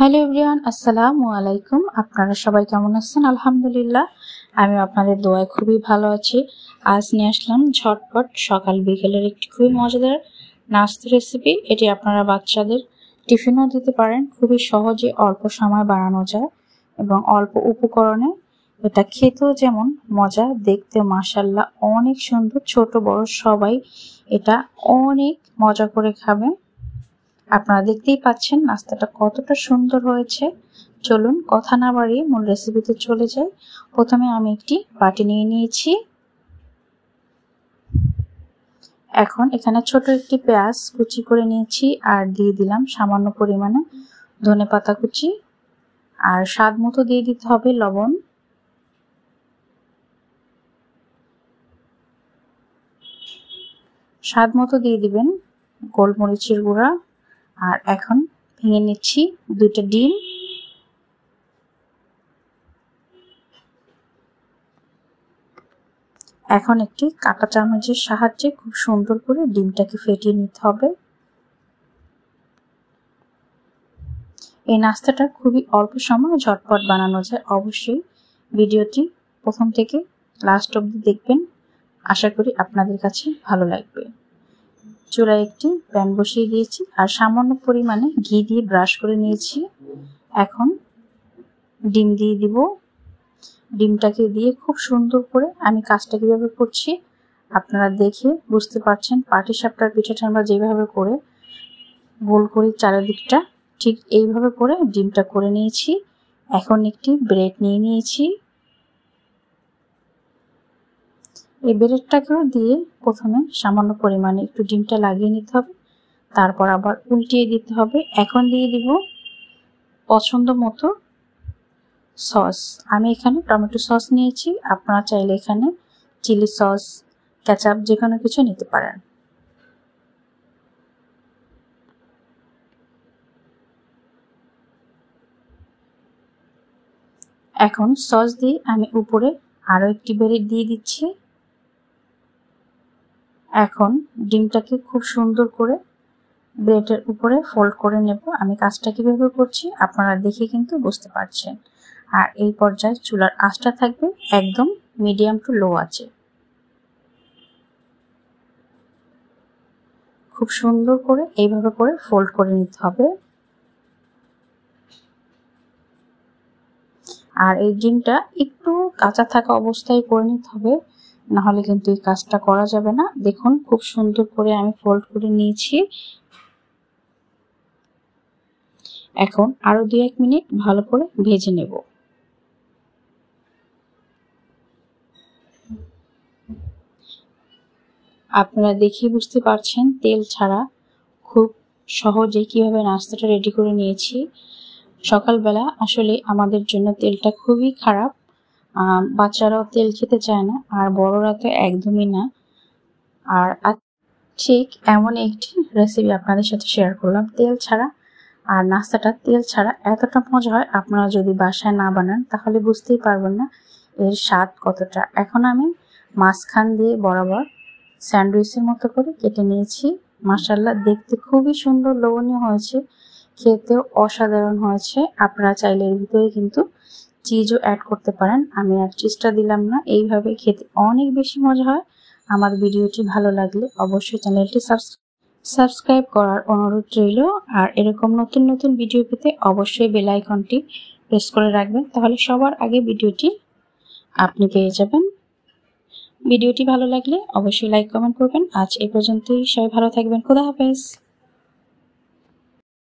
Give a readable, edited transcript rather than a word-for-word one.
Hello everyone, আসসালামু আলাইকুম। আপনারা সবাই কেমন আছেন? আলহামদুলিল্লাহ, আমি আপনাদের দোয়ায় খুবই ভালো আছি। আজ নিয়ে আসলাম ঝটপট সকাল বিকেলের একটি খুবই মজাদার নাস্তা রেসিপি। এটি আপনারা বাচ্চাদের টিফিনও দিতে পারেন। খুবই সহজে অল্প সময় বানানো যায় এবং অল্প উপকরণে এটা খেতেও যেমন মজা, দেখতে মাশাআল্লাহ অনেক সুন্দর। ছোট বড় সবাই এটা অনেক মজা করে খাবে। আপনারা দেখতেই পাচ্ছেন নাস্তাটা কতটা সুন্দর হয়েছে। চলুন কথা না বাড়িয়ে মূল রেসিপিতে চলে যাই। প্রথমে আমি একটি বাটি নিয়ে নিয়েছি। এখন এখানে ছোট একটি পেঁয়াজ কুচি করে নিয়েছি আর দিয়ে দিলাম সামান্য পরিমাণে ধনেপাতা কুচি, আর স্বাদ মতো দিয়ে দিতে হবে লবণ। স্বাদ মতো দিয়ে দিবেন গোলমরিচের গুঁড়া। আর এখন ভেঙে নিচ্ছি দুইটা ডিম। এখন একটি কাঁটা চামচের সাহায্যে খুব সুন্দর করে ডিমটাকে ফেটিয়ে নিতে হবে। এই নাস্তাটা খুবই অল্প সময় ঝটপট বানানো যায়। অবশ্যই ভিডিওটি প্রথম থেকে লাস্ট অবধি দেখবেন, আশা করি আপনাদের কাছে ভালো লাগবে। চুলায় একটি প্যান বসিয়ে দিয়েছি আর সামান্য পরিমাণে ঘি দিয়ে ব্রাশ করে নিয়েছি। এখন ডিম দিয়ে দিব। ডিমটাকে দিয়ে খুব সুন্দর করে আমি কাজটা কিভাবে করছি আপনারা দেখে বুঝতে পারছেন। পাটিসাপটার পিঠাটা আমরা যেভাবে করে গোল করি চারিদিকটা, ঠিক এইভাবে করে ডিমটা করে নিয়েছি। এখন একটি ব্রেড নিয়ে নিয়েছি। এই ব্রেডটাকেও দিয়ে প্রথমে সামান্য পরিমাণে একটু ডিমটা লাগিয়ে নিতে হবে, তারপর আবার উল্টিয়ে দিতে হবে। এখন দিয়ে দিব পছন্দ মতো সস। আমি এখানে টমেটো সস নিয়েছি, আপনারা চাইলে এখানে চিলি সস, কেচাপ যে কোনো কিছু নিতে পারেন। এখন সস দিয়ে আমি উপরে আরো একটি ব্রেড দিয়ে দিচ্ছি। এখন ডিমটাকে খুব সুন্দর করে ব্রেডের উপরে ফোল্ড করে নেব। আমি কাজটা কিভাবে করছি আপনারা দেখে কিন্তু বুঝতে পারছেন। আর এই পর্যায়ে চুলার আঁচটা থাকবে একদম মিডিয়াম টু লো আছে। খুব সুন্দর করে এইভাবে করে ফোল্ড করে নিতে হবে। আর এই ডিমটা একটু কাঁচা থাকা অবস্থায় করে নিতে হবে, নাহলে কিন্তু এই কাজটা করা যাবে না। দেখুন খুব সুন্দর করে আমি ফোল্ড করে নিয়েছি। এখন আরো 2-1 মিনিট ভালো করে ভেজে নেব। আপনারা দেখে বুঝতে পারছেন তেল ছাড়া খুব সহজে কিভাবে নাস্তাটা রেডি করে নিয়েছি। সকালবেলা আসলে আমাদের জন্য তেলটা খুবই খারাপ। বাচ্চারাও তেল খেতে চায় না, আর বড়রা তো একদমই না। আর ঠিক এমন একটি রেসিপি আপনাদের সাথে শেয়ার করলাম তেল ছাড়া। আর নাস্তাটা তেল ছাড়া এতটা মজা হয়, আপনারা যদি বাসায় না বানান তাহলে বুঝতেই পারবেন না এর স্বাদ কতটা। এখন আমি মাঝখান দিয়ে বরাবর স্যান্ডউইচের মতো করে কেটে নিয়েছি। মাশাআল্লাহ দেখতে খুবই সুন্দর, লোভনীয় হয়েছে, খেতেও অসাধারণ হয়েছে। আপনারা চাইলে এর ভিতরে কিন্তু চিজও অ্যাড করতে পারেন, আমি আর চিজটা দিলাম না। এইভাবে খেতে অনেক বেশি মজা হয়। আমার ভিডিওটি ভালো লাগলে অবশ্যই চ্যানেলটি সাবস্ক্রাইব করার অনুরোধ রইল। আর এরকম নতুন নতুন ভিডিও পেতে অবশ্যই বেল আইকনটি প্রেস করে রাখবেন, তাহলে সবার আগে ভিডিওটি আপনি পেয়ে যাবেন। ভিডিওটি ভালো লাগলে অবশ্যই লাইক কমেন্ট করবেন। আজ এই পর্যন্তই, সবাই ভালো থাকবেন। খোদা হাফেজ।